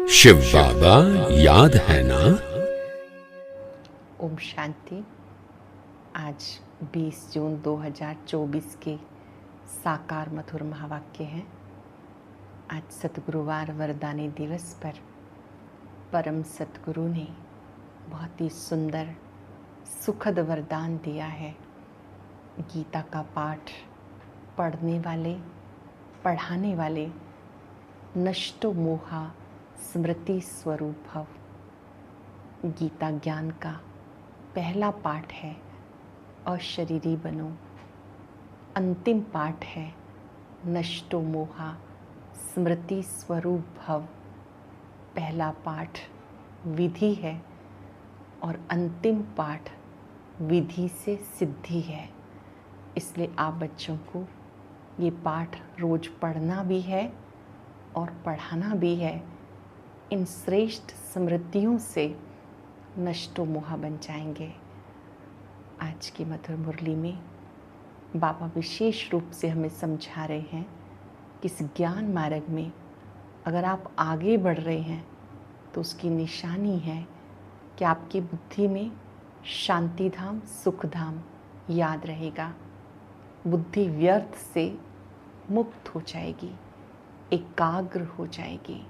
शिव बाबा याद है ना। ओम शांति। आज 20 जून 2024 के साकार मधुर महावाक्य हैं। आज सतगुरुवार वरदानी दिवस पर परम सतगुरु ने बहुत ही सुंदर सुखद वरदान दिया है। गीता का पाठ पढ़ने वाले पढ़ाने वाले नष्टो मोहा स्मृति स्वरूप भव। गीता ज्ञान का पहला पाठ है अशरीरी बनो। अंतिम पाठ है नष्टो मोहा स्मृति स्वरूप भव। पहला पाठ विधि है और अंतिम पाठ विधि से सिद्धि है। इसलिए आप बच्चों को ये पाठ रोज पढ़ना भी है और पढ़ाना भी है। इन श्रेष्ठ स्मृतियों से नष्टो मोहा बन जाएंगे। आज की मधुर मुरली में बाबा विशेष रूप से हमें समझा रहे हैं कि इस ज्ञान मार्ग में अगर आप आगे बढ़ रहे हैं तो उसकी निशानी है कि आपकी बुद्धि में शांति धाम सुख धाम याद रहेगा। बुद्धि व्यर्थ से मुक्त हो जाएगी, एकाग्र हो जाएगी।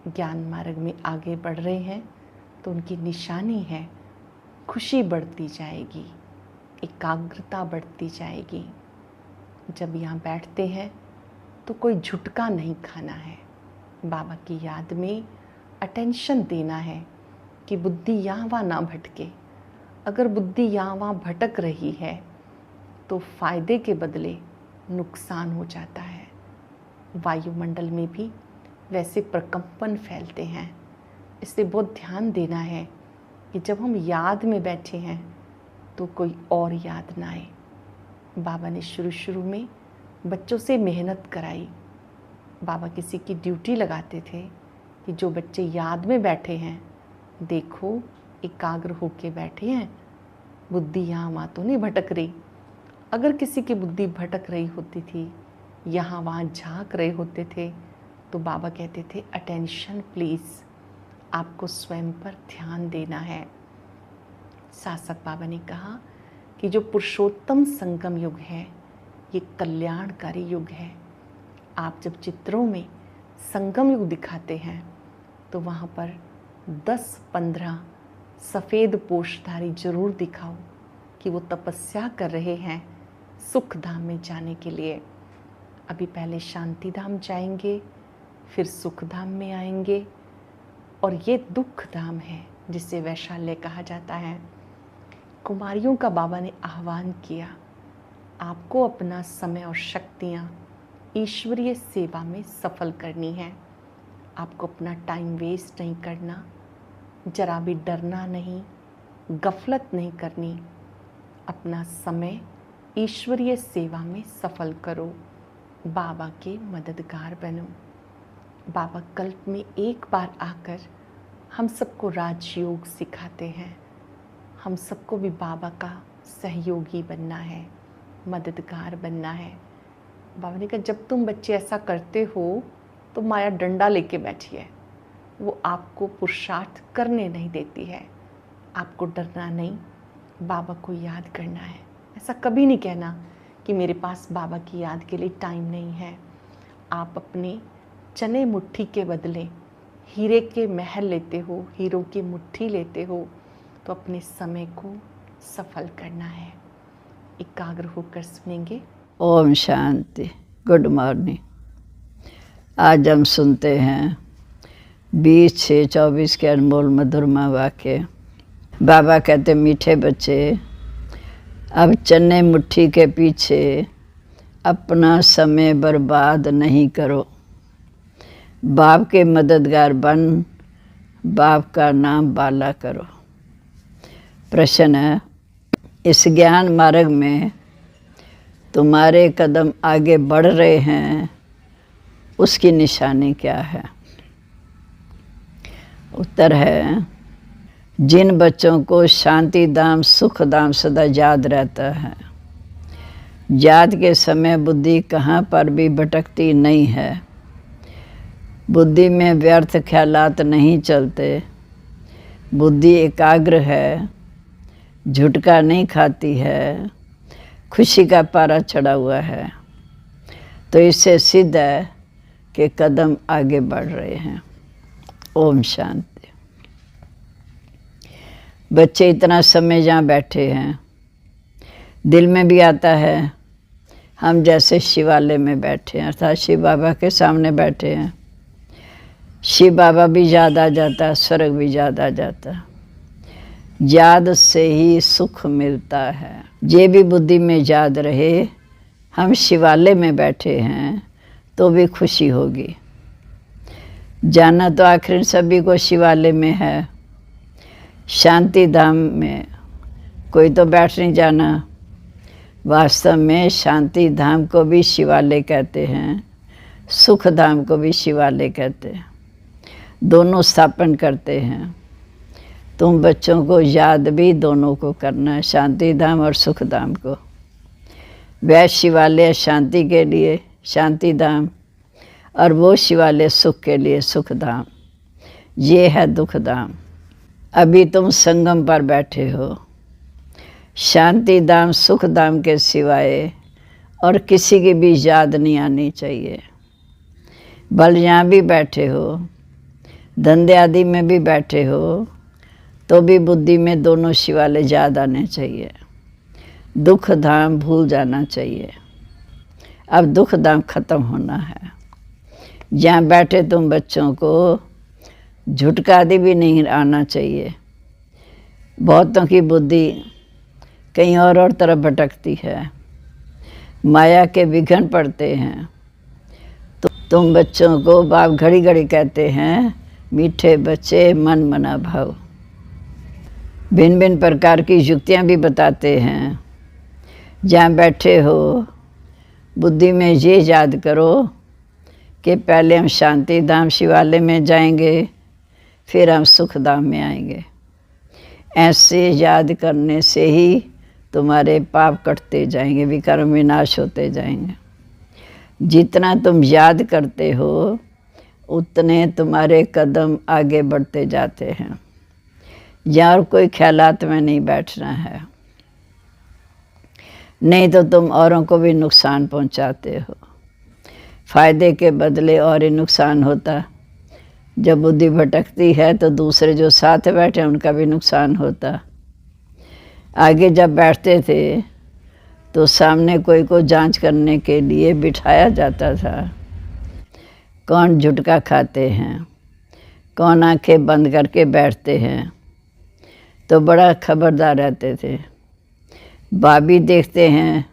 ज्ञान मार्ग में आगे बढ़ रहे हैं तो उनकी निशानी है खुशी बढ़ती जाएगी, एकाग्रता बढ़ती जाएगी। जब यहाँ बैठते हैं तो कोई झुटका नहीं खाना है। बाबा की याद में अटेंशन देना है कि बुद्धि यहाँ वहाँ ना भटके। अगर बुद्धि यहाँ वहाँ भटक रही है तो फायदे के बदले नुकसान हो जाता है। वायुमंडल में भी वैसे प्रकंपन फैलते हैं। इसलिए बहुत ध्यान देना है कि जब हम याद में बैठे हैं तो कोई और याद ना आए। बाबा ने शुरू में बच्चों से मेहनत कराई। बाबा किसी की ड्यूटी लगाते थे कि जो बच्चे याद में बैठे हैं देखो एकाग्र होके बैठे हैं, बुद्धि यहाँ वहाँ तो नहीं भटक रही। अगर किसी की बुद्धि भटक रही होती थी, यहाँ वहाँ झांक रहे होते थे, तो बाबा कहते थे अटेंशन प्लीज़, आपको स्वयं पर ध्यान देना है। शासक बाबा ने कहा कि जो पुरुषोत्तम संगम युग है ये कल्याणकारी युग है। आप जब चित्रों में संगम युग दिखाते हैं तो वहाँ पर 10-15 सफ़ेद पोशधारी जरूर दिखाओ कि वो तपस्या कर रहे हैं सुख धाम में जाने के लिए। अभी पहले शांति धाम जाएंगे, फिर सुख धाम में आएंगे, और ये दुख धाम है जिसे वैशाल्य कहा जाता है। कुमारियों का बाबा ने आह्वान किया, आपको अपना समय और शक्तियाँ ईश्वरीय सेवा में सफल करनी है। आपको अपना टाइम वेस्ट नहीं करना, जरा भी डरना नहीं, गफलत नहीं करनी। अपना समय ईश्वरीय सेवा में सफल करो, बाबा के मददगार बनो। बाबा कल्प में एक बार आकर हम सबको राजयोग सिखाते हैं। हम सबको भी बाबा का सहयोगी बनना है, मददगार बनना है। बाबा ने कहा जब तुम बच्चे ऐसा करते हो तो माया डंडा लेके बैठी है, वो आपको पुरुषार्थ करने नहीं देती है। आपको डरना नहीं, बाबा को याद करना है। ऐसा कभी नहीं कहना कि मेरे पास बाबा की याद के लिए टाइम नहीं है। आप अपने चने मुट्ठी के बदले हीरे के महल लेते हो, हीरो की मुट्ठी लेते हो, तो अपने समय को सफल करना है। एकाग्र होकर सुनेंगे। ओम शांति। Good morning. आज हम सुनते हैं 20/6/24 के अनमोल मधुरमा वाक्य। बाबा कहते मीठे बच्चे, अब चने मुट्ठी के पीछे अपना समय बर्बाद नहीं करो। बाप के मददगार बन, बाप का नाम बाला करो। प्रश्न है, इस ज्ञान मार्ग में तुम्हारे कदम आगे बढ़ रहे हैं, उसकी निशानी क्या है? उत्तर है, जिन बच्चों को शांति धाम सुख धाम सदा याद रहता है, याद के समय बुद्धि कहाँ पर भी भटकती नहीं है, बुद्धि में व्यर्थ ख्यालात नहीं चलते। बुद्धि एकाग्र है, झुटका नहीं खाती है, खुशी का पारा चढ़ा हुआ है। तो इससे सिद्ध है कि कदम आगे बढ़ रहे हैं। ओम शांति। बच्चे इतना समय जहाँ बैठे हैं, दिल में भी आता है हम जैसे शिवालय में बैठे हैं, अर्थात शिव बाबा के सामने बैठे हैं। शिव बाबा भी याद आ जाता, स्वर्ग भी याद आ जाता। याद से ही सुख मिलता है। ये भी बुद्धि में याद रहे हम शिवालय में बैठे हैं तो भी खुशी होगी। जाना तो आखिर सभी को शिवालय में है, शांति धाम में कोई तो बैठ नहीं जाना। वास्तव में शांति धाम को भी शिवालय कहते हैं, सुख धाम को भी शिवालय कहते हैं। दोनों स्थापन करते हैं। तुम बच्चों को याद भी दोनों को करना है, शांति धाम और सुख धाम को। वह शिवालय शांति के लिए शांति धाम, और वो शिवालय सुख के लिए सुख धाम। ये है दुख धाम। अभी तुम संगम पर बैठे हो। शांति धाम सुख धाम के सिवाय और किसी की भी याद नहीं आनी चाहिए। बल यहाँ भी बैठे हो, धंधे आदि में भी बैठे हो, तो भी बुद्धि में दोनों शिवालय याद आने चाहिए। दुख धाम भूल जाना चाहिए। अब दुख धाम खत्म होना है। जहाँ बैठे तुम बच्चों को झुटका आदि भी नहीं आना चाहिए। बहुतों की बुद्धि कहीं और तरफ भटकती है, माया के विघन पड़ते हैं। तो तुम बच्चों को बाप घड़ी घड़ी कहते हैं, मीठे बच्चे मन मना भाव। भिन्न भिन्न प्रकार की युक्तियाँ भी बताते हैं। जहाँ बैठे हो बुद्धि में ये याद करो कि पहले हम शांति धाम शिवालय में जाएंगे, फिर हम सुख धाम में आएंगे। ऐसे याद करने से ही तुम्हारे पाप कटते जाएंगे, विकर्म विनाश होते जाएंगे। जितना तुम याद करते हो उतने तुम्हारे कदम आगे बढ़ते जाते हैं। यार कोई ख्यालात में नहीं बैठना है, नहीं तो तुम औरों को भी नुकसान पहुंचाते हो। फायदे के बदले और ही नुकसान होता। जब बुद्धि भटकती है तो दूसरे जो साथ बैठे हैं उनका भी नुकसान होता। आगे जब बैठते थे तो सामने कोई को जांच करने के लिए बिठाया जाता था। कौन झुटका खाते हैं, कौन आंखें बंद करके बैठते हैं, तो बड़ा खबरदार रहते थे। भाभी देखते हैं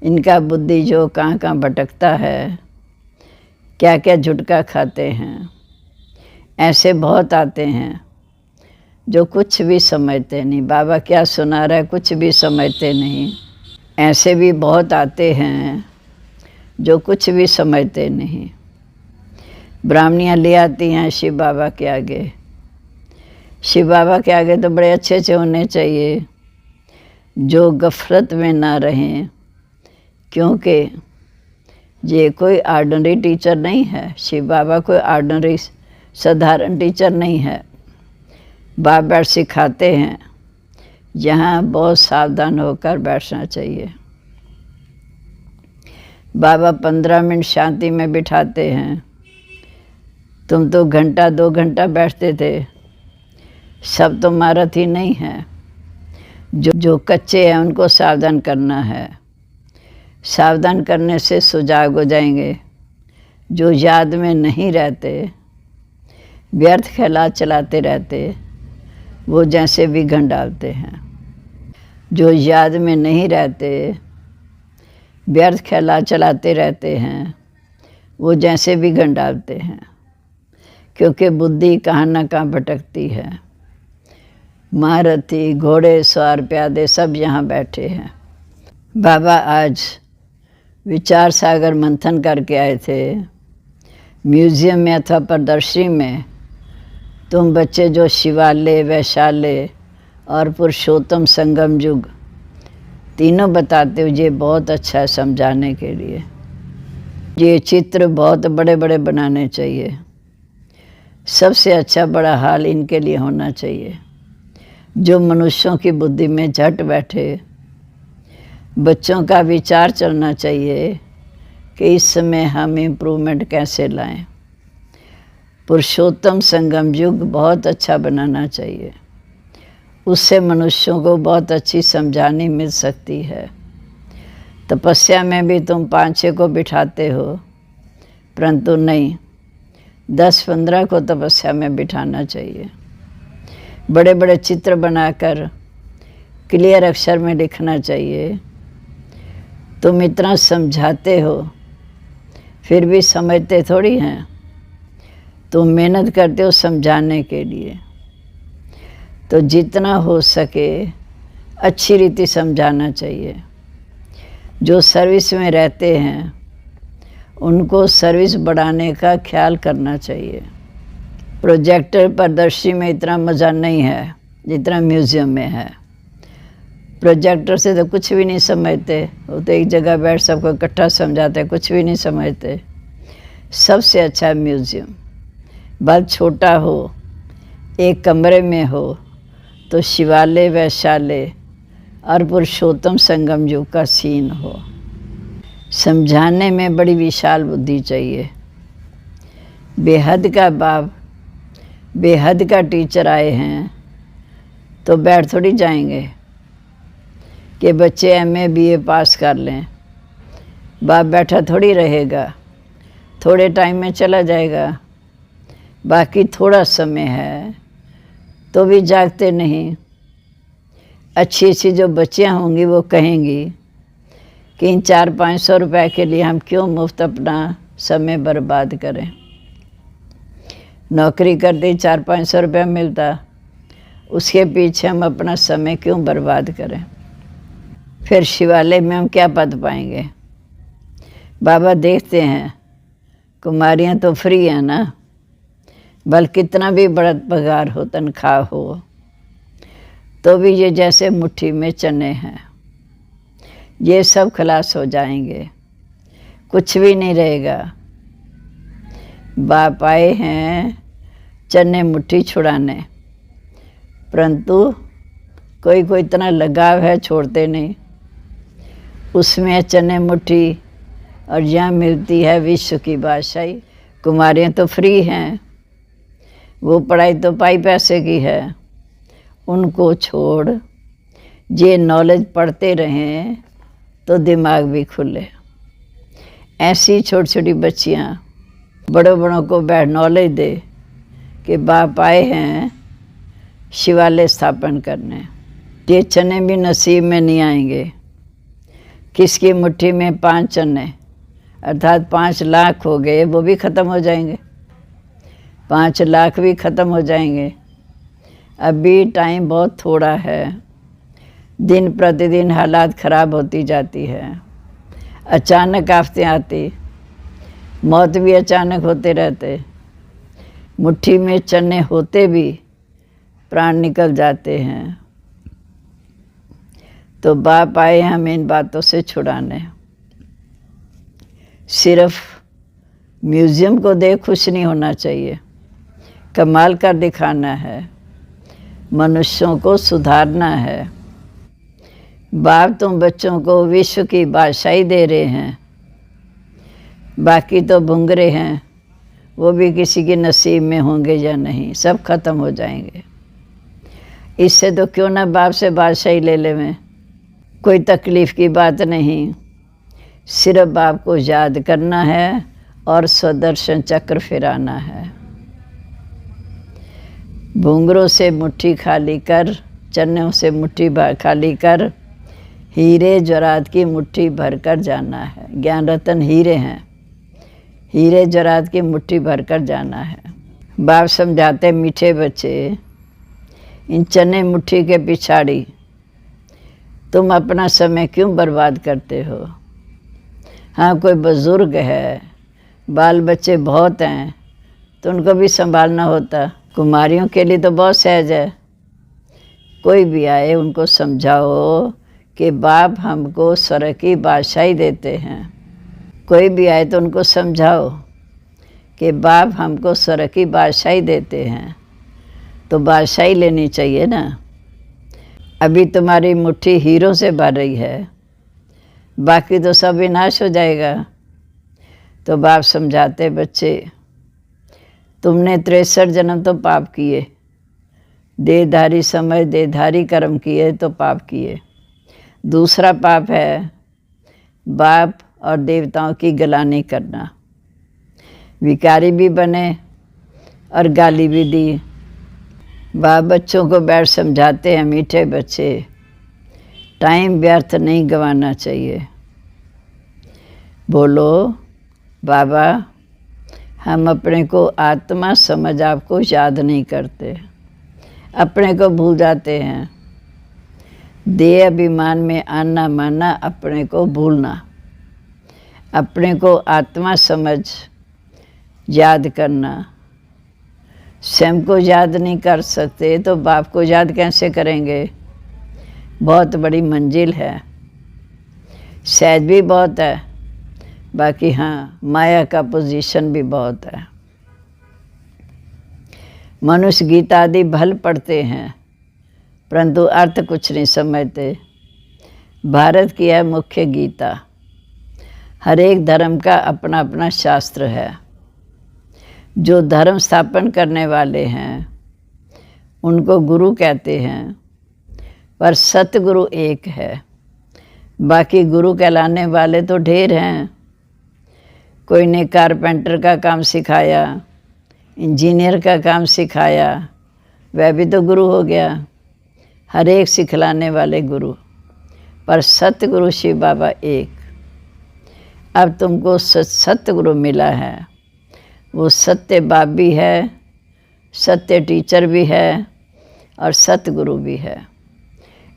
इनका बुद्धि जो कहाँ कहाँ भटकता है, क्या क्या झुटका खाते हैं। ऐसे बहुत आते हैं जो कुछ भी समझते नहीं। बाबा क्या सुना रहा है कुछ भी समझते नहीं। ऐसे भी बहुत आते हैं जो कुछ भी समझते नहीं। ब्राह्मणियाँ ले आती हैं शिव बाबा के आगे। शिव बाबा के आगे तो बड़े अच्छे अच्छे होने चाहिए, जो गफलत में ना रहें, क्योंकि ये कोई ऑर्डिनरी टीचर नहीं है। शिव बाबा कोई ऑर्डिनरी साधारण टीचर नहीं है। बाप बैठ सिखाते हैं, यहाँ बहुत सावधान होकर बैठना चाहिए। बाबा 15 मिनट शांति में बिठाते हैं। तुम तो घंटा 2 घंटा बैठते थे। सब तो महारत ही नहीं है। जो कच्चे हैं उनको सावधान करना है। सावधान करने से सुजाग हो जाएंगे। जो याद में नहीं रहते, व्यर्थ ख्यालात चलाते रहते, वो जैसे विघन डालते हैं। जो याद में नहीं रहते, व्यर्थ ख्यालात चलाते रहते हैं, वो जैसे विघन डालते हैं। क्योंकि बुद्धि कहाँ न कहाँ भटकती है। महारथी घोड़े सवार प्यादे सब यहाँ बैठे हैं। बाबा आज विचार सागर मंथन करके आए थे। म्यूज़ियम में अथवा प्रदर्शनी में तुम बच्चे जो शिवालय, वैशाल्य और पुरुषोत्तम संगम युग तीनों बताते हो, ये बहुत अच्छा है समझाने के लिए। ये चित्र बहुत बड़े बड़े बनाने चाहिए। सबसे अच्छा बड़ा हाल इनके लिए होना चाहिए जो मनुष्यों की बुद्धि में झट बैठे। बच्चों का विचार चलना चाहिए कि इस समय हम इम्प्रूवमेंट कैसे लाएं। पुरुषोत्तम संगम युग बहुत अच्छा बनाना चाहिए, उससे मनुष्यों को बहुत अच्छी समझानी मिल सकती है। तपस्या में भी तुम 5-6 को बिठाते हो, परंतु नहीं, 10-15 को तपस्या में बिठाना चाहिए। बड़े बड़े चित्र बनाकर क्लियर अक्षर में लिखना चाहिए। तुम इतना समझाते हो फिर भी समझते थोड़ी हैं। तुम मेहनत करते हो समझाने के लिए, तो जितना हो सके अच्छी रीति समझाना चाहिए। जो सर्विस में रहते हैं उनको सर्विस बढ़ाने का ख्याल करना चाहिए। प्रोजेक्टर प्रदर्शनी में इतना मज़ा नहीं है जितना म्यूज़ियम में है। प्रोजेक्टर से तो कुछ भी नहीं समझते, वो तो एक जगह बैठ सबको इकट्ठा समझाते, कुछ भी नहीं समझते। सबसे अच्छा म्यूज़ियम, बल्कि छोटा हो, एक कमरे में हो, तो शिवालय, वैशाल्य और पुरुषोत्तम संगम युग का सीन हो। समझाने में बड़ी विशाल बुद्धि चाहिए। बेहद का बाप, बेहद का टीचर आए हैं तो बैठ थोड़ी जाएंगे कि बच्चे MA BA पास कर लें। बाप बैठा थोड़ी रहेगा, थोड़े टाइम में चला जाएगा। बाकी थोड़ा समय है तो भी जागते नहीं। अच्छी अच्छी जो बच्चियाँ होंगी वो कहेंगी कि इन 400-500 रुपए के लिए हम क्यों मुफ्त अपना समय बर्बाद करें। नौकरी करते 400-500 रुपये मिलता, उसके पीछे हम अपना समय क्यों बर्बाद करें। फिर शिवालय में हम क्या पद पाएंगे। बाबा देखते हैं कुमारियाँ तो फ्री हैं ना, बल्कि कितना भी बड़ा पगार हो, तनख्वाह हो, तो भी ये जैसे मुट्ठी में चने हैं। ये सब खलास हो जाएंगे, कुछ भी नहीं रहेगा। बाप आए हैं चने मुट्ठी छुड़ाने, परंतु कोई कोई इतना लगाव है छोड़ते नहीं। उसमें चने मुट्ठी और यहाँ मिलती है विश्व की बादशाही। कुमारियाँ तो फ्री हैं, वो पढ़ाई तो पाई पैसे की है। उनको छोड़ ये नॉलेज पढ़ते रहें तो दिमाग भी खुले। ऐसी छोटी छोटी बच्चियाँ बड़ों बड़ों को बैठ नॉलेज दे कि बाप आए हैं शिवालय स्थापन करने। ये चने भी नसीब में नहीं आएंगे। किसकी मुट्ठी में 5 चने अर्थात 5 लाख हो गए, वो भी ख़त्म हो जाएंगे। 5 लाख भी ख़त्म हो जाएंगे। अभी टाइम बहुत थोड़ा है, दिन प्रतिदिन हालात ख़राब होती जाती है। अचानक आफतें आती, मौत भी अचानक होते रहते। मुट्ठी में चने होते भी प्राण निकल जाते हैं। तो बाप आए हमें इन बातों से छुड़ाने। सिर्फ म्यूज़ियम को देख खुश नहीं होना चाहिए, कमाल कर दिखाना है, मनुष्यों को सुधारना है। बाप तुम बच्चों को विश्व की बादशाही दे रहे हैं, बाकी तो भुंगरे हैं, वो भी किसी के नसीब में होंगे या नहीं, सब खत्म हो जाएंगे। इससे तो क्यों ना बाप से बादशाही ले लें, कोई तकलीफ़ की बात नहीं। सिर्फ बाप को याद करना है और स्वदर्शन चक्र फिराना है। भुंगरों से मुट्ठी खाली कर, चन्नों से मुट्ठी खाली कर, हीरे जवाहरात की मुट्ठी भर कर जाना है। ज्ञान रतन हीरे हैं, हीरे जवाहरात की मुट्ठी भर कर जाना है। बाप समझाते मीठे बच्चे, इन चने मुट्ठी के पिछाड़ी तुम अपना समय क्यों बर्बाद करते हो। हाँ, कोई बुज़ुर्ग है, बाल बच्चे बहुत हैं, तो उनको भी संभालना होता। कुमारियों के लिए तो बहुत सहज है। कोई भी आए उनको समझाओ कि बाप हमको स्वर्ग की बादशाही देते हैं। कोई भी आए तो उनको समझाओ कि बाप हमको स्वर्ग की बादशाही देते हैं तो बादशाही लेनी चाहिए ना। अभी तुम्हारी मुट्ठी हीरों से भर रही है, बाकी तो सब विनाश हो जाएगा। तो बाप समझाते, बच्चे तुमने 63 जन्म तो पाप किए, देहधारी समय देहधारी कर्म किए तो पाप किए। दूसरा पाप है बाप और देवताओं की गलानी करना, भिखारी भी बने और गाली भी दी। बाप बच्चों को बैठ समझाते हैं, मीठे बच्चे टाइम व्यर्थ नहीं गंवाना चाहिए। बोलो बाबा हम अपने को आत्मा समझ आपको याद नहीं करते, अपने को भूल जाते हैं। देह अभिमान में आना माना, अपने को भूलना, अपने को आत्मा समझ याद करना। स्वयं को याद नहीं कर सकते तो बाप को याद कैसे करेंगे? बहुत बड़ी मंजिल है, सहज भी बहुत है, बाकी हाँ माया का पोजीशन भी बहुत है। मनुष्य गीता आदि भल पढ़ते हैं परंतु अर्थ कुछ नहीं समझते। भारत की है मुख्य गीता, हर एक धर्म का अपना अपना शास्त्र है। जो धर्म स्थापन करने वाले हैं उनको गुरु कहते हैं, पर सतगुरु एक है, बाकी गुरु कहलाने वाले तो ढेर हैं। कोई ने कारपेंटर का काम सिखाया, इंजीनियर का काम सिखाया, वह भी तो गुरु हो गया। हर एक सिखलाने वाले गुरु, पर सतगुरु शिव बाबा एक। अब तुमको सतगुरु मिला है, वो सत्य बाप भी है, सत्य टीचर भी है और सतगुरु भी है।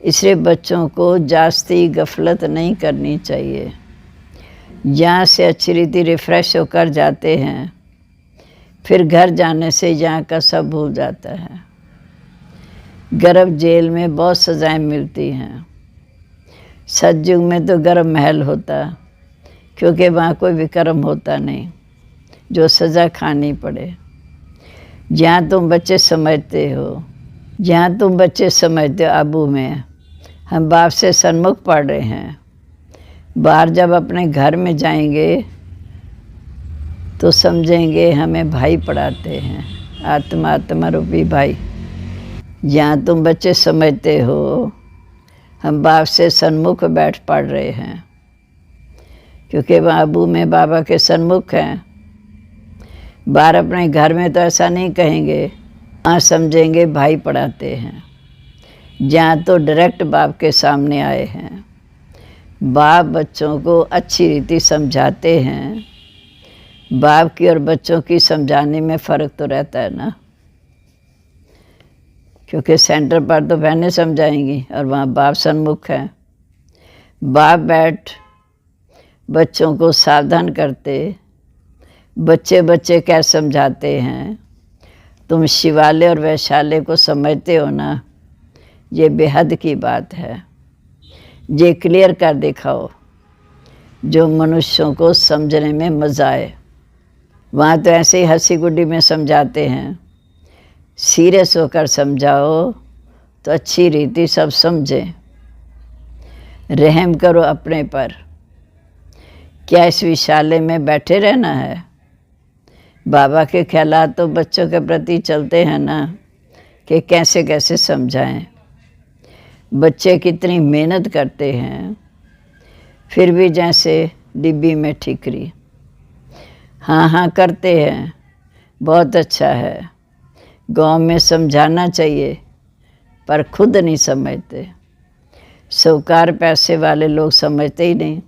इसलिए बच्चों को जास्ती गफलत नहीं करनी चाहिए। यहाँ से अच्छी रीति रिफ़्रेश होकर जाते हैं, फिर घर जाने से यहाँ का सब भूल जाता है। गर्भ जेल में बहुत सज़ाएं मिलती हैं, सतयुग में तो गर्भ महल होता, क्योंकि वहाँ कोई विक्रम होता नहीं जो सज़ा खानी पड़े। जहाँ तुम बच्चे समझते हो, जहाँ तुम बच्चे समझते हो आबू में हम बाप से सन्मुख पढ़ रहे हैं, बाहर जब अपने घर में जाएंगे तो समझेंगे हमें भाई पढ़ाते हैं, आत्मा आत्मा रूपी भाई। जहाँ तुम बच्चे समझते हो हम बाप से सन्मुख बैठ पढ़ रहे हैं, क्योंकि वहाँ आबू में बाबा के सन्मुख हैं। बाहर अपने घर में तो ऐसा नहीं कहेंगे, वहाँ समझेंगे भाई पढ़ाते हैं। जहाँ तो डायरेक्ट बाप के सामने आए हैं, बाप बच्चों को अच्छी रीति समझाते हैं। बाप की और बच्चों की समझाने में फ़र्क तो रहता है ना, क्योंकि सेंटर पर तो बहनें समझाएंगी और वहाँ बाप सन्मुख हैं। बाप बैठ बच्चों को सावधान करते, बच्चे बच्चे क्या समझाते हैं। तुम शिवालय और वैशाल्य को समझते हो ना, ये बेहद की बात है। ये क्लियर कर दिखाओ जो मनुष्यों को समझने में मज़ा आए। वहाँ तो ऐसे ही हंसी गुड्डी में समझाते हैं, सीरियस होकर समझाओ तो अच्छी रीति सब समझें। रहम करो अपने पर। क्या इस विशाले में बैठे रहना है? बाबा के ख्यालात तो बच्चों के प्रति चलते हैं ना, कि कैसे कैसे समझाएं। बच्चे कितनी मेहनत करते हैं, फिर भी जैसे डिब्बी में ठिकरी। हाँ हाँ करते हैं, बहुत अच्छा है। गांव में समझाना चाहिए, पर खुद नहीं समझते। साहूकार पैसे वाले लोग समझते ही नहीं,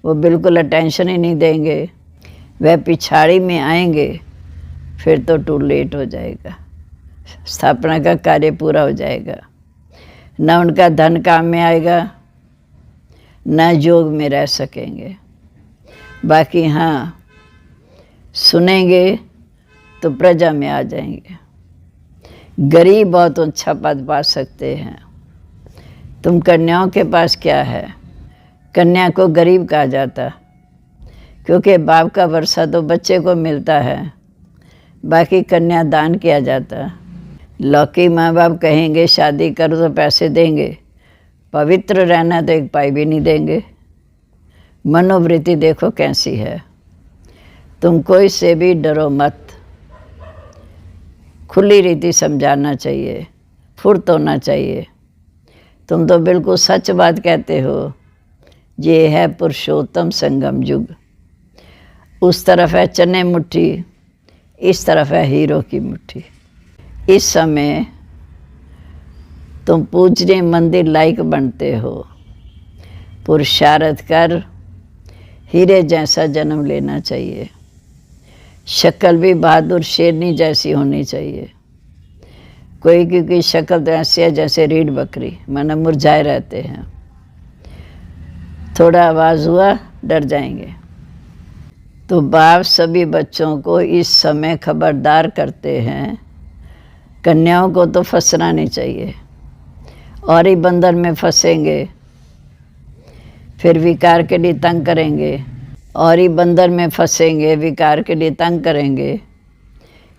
वो बिल्कुल अटेंशन ही नहीं देंगे। वह पिछाड़ी में आएंगे, फिर तो टू लेट हो जाएगा, स्थापना का कार्य पूरा हो जाएगा। न उनका धन काम में आएगा, न योग में रह सकेंगे। बाकी हाँ सुनेंगे तो प्रजा में आ जाएंगे। गरीब बहुत अच्छा पद पा सकते हैं। तुम कन्याओं के पास क्या है? कन्या को गरीब कहा जाता, क्योंकि बाप का वर्षा तो बच्चे को मिलता है, बाकी कन्या दान किया जाता है। लौकी माँ बाप कहेंगे शादी करो तो पैसे देंगे, पवित्र रहना तो एक पाई भी नहीं देंगे। मनोवृत्ति देखो कैसी है। तुम कोई से भी डरो मत, खुली रीति समझाना चाहिए, फुर्त होना चाहिए। तुम तो बिल्कुल सच बात कहते हो। ये है पुरुषोत्तम संगम युग। उस तरफ है चने मुट्ठी, इस तरफ है हीरो की मुट्ठी। इस समय तुम पूजनीय मंदिर लायक बनते हो। पुरुषार्थ कर हीरे जैसा जन्म लेना चाहिए। शक्ल भी बहादुर शेरनी जैसी होनी चाहिए। कोई क्योंकि शक्ल तो ऐसी है जैसे रीढ़ बकरी, माना मुरझाए रहते हैं। थोड़ा आवाज़ हुआ डर जाएंगे। तो बाप सभी बच्चों को इस समय खबरदार करते हैं, कन्याओं को तो फंसना नहीं चाहिए। और ही बंधन में फंसेंगे फिर विकार के लिए तंग करेंगे, और ही बंधन में फंसेंगे विकार के लिए तंग करेंगे।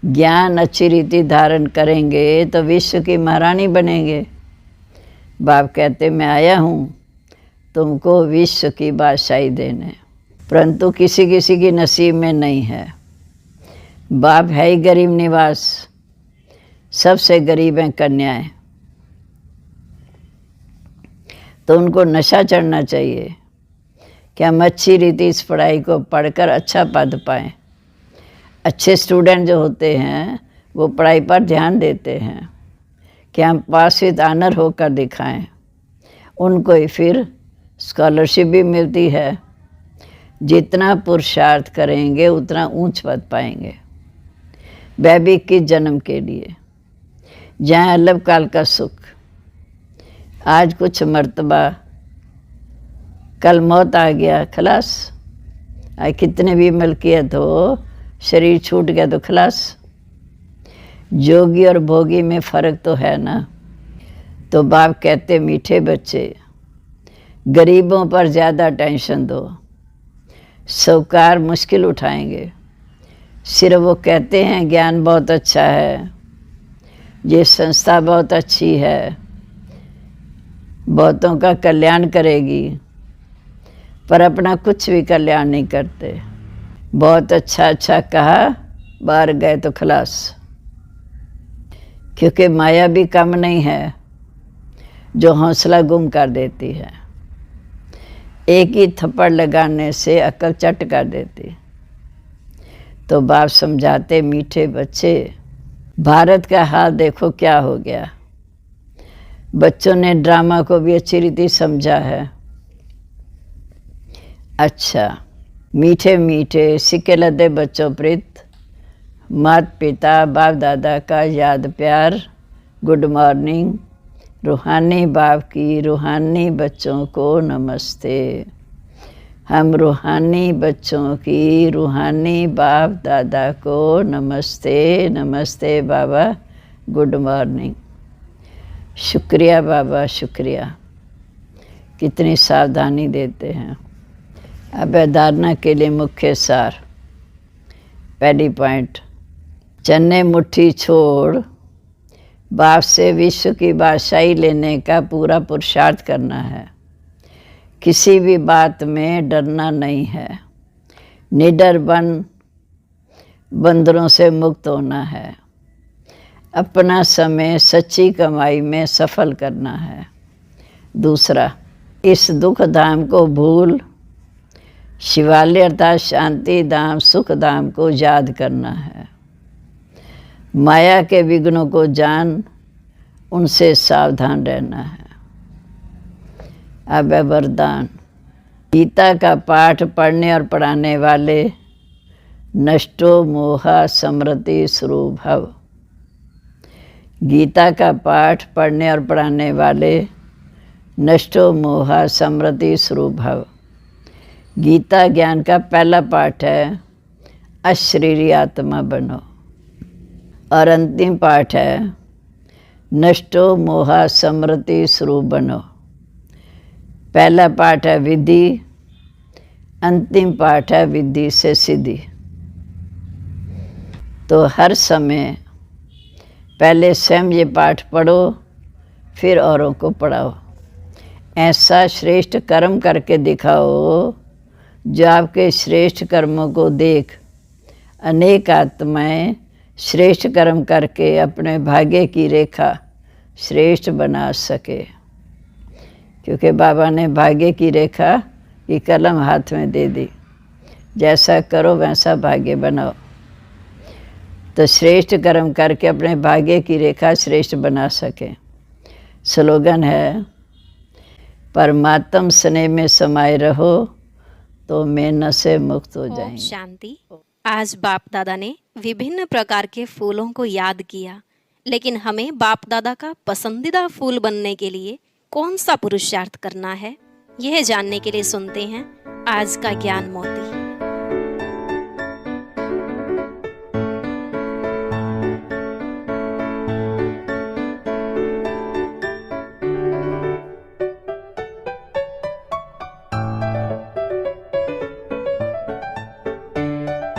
ज्ञान अच्छी रीति धारण करेंगे तो विश्व की महारानी बनेंगे। बाप कहते मैं आया हूँ तुमको विश्व की बादशाही देने, परंतु किसी किसी की नसीब में नहीं है। बाप है ही गरीब निवास, सबसे गरीब हैं कन्याएं। तो उनको नशा चढ़ना चाहिए कि हम अच्छी रीति इस पढ़ाई को पढ़कर अच्छा पद पाएं। अच्छे स्टूडेंट जो होते हैं वो पढ़ाई पर ध्यान देते हैं कि हम पास विद ऑनर होकर दिखाएं। उनको ही फिर स्कॉलरशिप भी मिलती है। जितना पुरुषार्थ करेंगे उतना ऊंच पद पाएंगे। वह भी किस जन्म के लिए, जहाँ अल्प काल का सुख। आज कुछ मर्तबा, कल मौत आ गया, खलास। आज कितने भी मलकियत हो, शरीर छूट गया तो खलास। जोगी और भोगी में फ़र्क तो है ना। तो बाप कहते मीठे बच्चे, गरीबों पर ज़्यादा टेंशन दो, साहूकार मुश्किल उठाएंगे। सिर्फ वो कहते हैं ज्ञान बहुत अच्छा है, ये संस्था बहुत अच्छी है, बहुतों का कल्याण करेगी, पर अपना कुछ भी कल्याण नहीं करते। बहुत अच्छा अच्छा कहा, बाहर गए तो खलास। क्योंकि माया भी कम नहीं है जो हौसला गुम कर देती है। एक ही थप्पड़ लगाने से अक्ल चट कर देती। तो बाप समझाते मीठे बच्चे, भारत का हाल देखो क्या हो गया। बच्चों ने ड्रामा को भी अच्छी रीति समझा है। अच्छा, मीठे मीठे सिक्के लदे बच्चों प्रीत, माता पिता बाप दादा का याद प्यार, गुड मॉर्निंग। रूहानी बाप की रूहानी बच्चों को नमस्ते। हम रूहानी बच्चों की रूहानी बाप दादा को नमस्ते। नमस्ते बाबा, गुड मॉर्निंग। शुक्रिया बाबा, शुक्रिया। कितनी सावधानी देते हैं। अब धारणा के लिए मुख्य सार। पहली पॉइंट, चन्ने मुट्ठी छोड़ बाप से विश्व की बादशाही लेने का पूरा पुरुषार्थ करना है। किसी भी बात में डरना नहीं है। निडर बन बंदरों से मुक्त होना है। अपना समय सच्ची कमाई में सफल करना है। दूसरा, इस दुख धाम को भूल शिवालय अर्थात शांति धाम सुख धाम को याद करना है। माया के विघ्नों को जान उनसे सावधान रहना है। अब वरदान। गीता का पाठ पढ़ने और पढ़ाने वाले नष्टो मोहा समृद्धि स्वरूप भव। गीता का पाठ पढ़ने और पढ़ाने वाले नष्टो मोहा समृद्धि स्वरूप भव। गीता ज्ञान का पहला पाठ है अशरीरी आत्मा बनो, और अंतिम पाठ है नष्टो मोहा समृद्धि स्वरूप बनो। पहला पाठ है विधि, अंतिम पाठ है विधि से सिद्धि। तो हर समय पहले स्वयं ये पाठ पढ़ो, फिर औरों को पढ़ाओ। ऐसा श्रेष्ठ कर्म करके दिखाओ जो आपके श्रेष्ठ कर्मों को देख अनेक आत्माएं श्रेष्ठ कर्म करके अपने भाग्य की रेखा श्रेष्ठ बना सके। क्योंकि बाबा ने भाग्य की रेखा की कलम हाथ में दे दी, जैसा करो वैसा भाग्य बनाओ। तो श्रेष्ठ कर्म करके अपने भाग्य की रेखा श्रेष्ठ बना सके। स्लोगन है, परमात्म स्नेह में समाये रहो तो मेहनत से मुक्त हो जाएंगे। शांति। आज बाप दादा ने विभिन्न प्रकार के फूलों को याद किया, लेकिन हमें बाप दादा का पसंदीदा फूल बनने के लिए कौन सा पुरुषार्थ करना है, यह जानने के लिए सुनते हैं आज का ज्ञान मोती।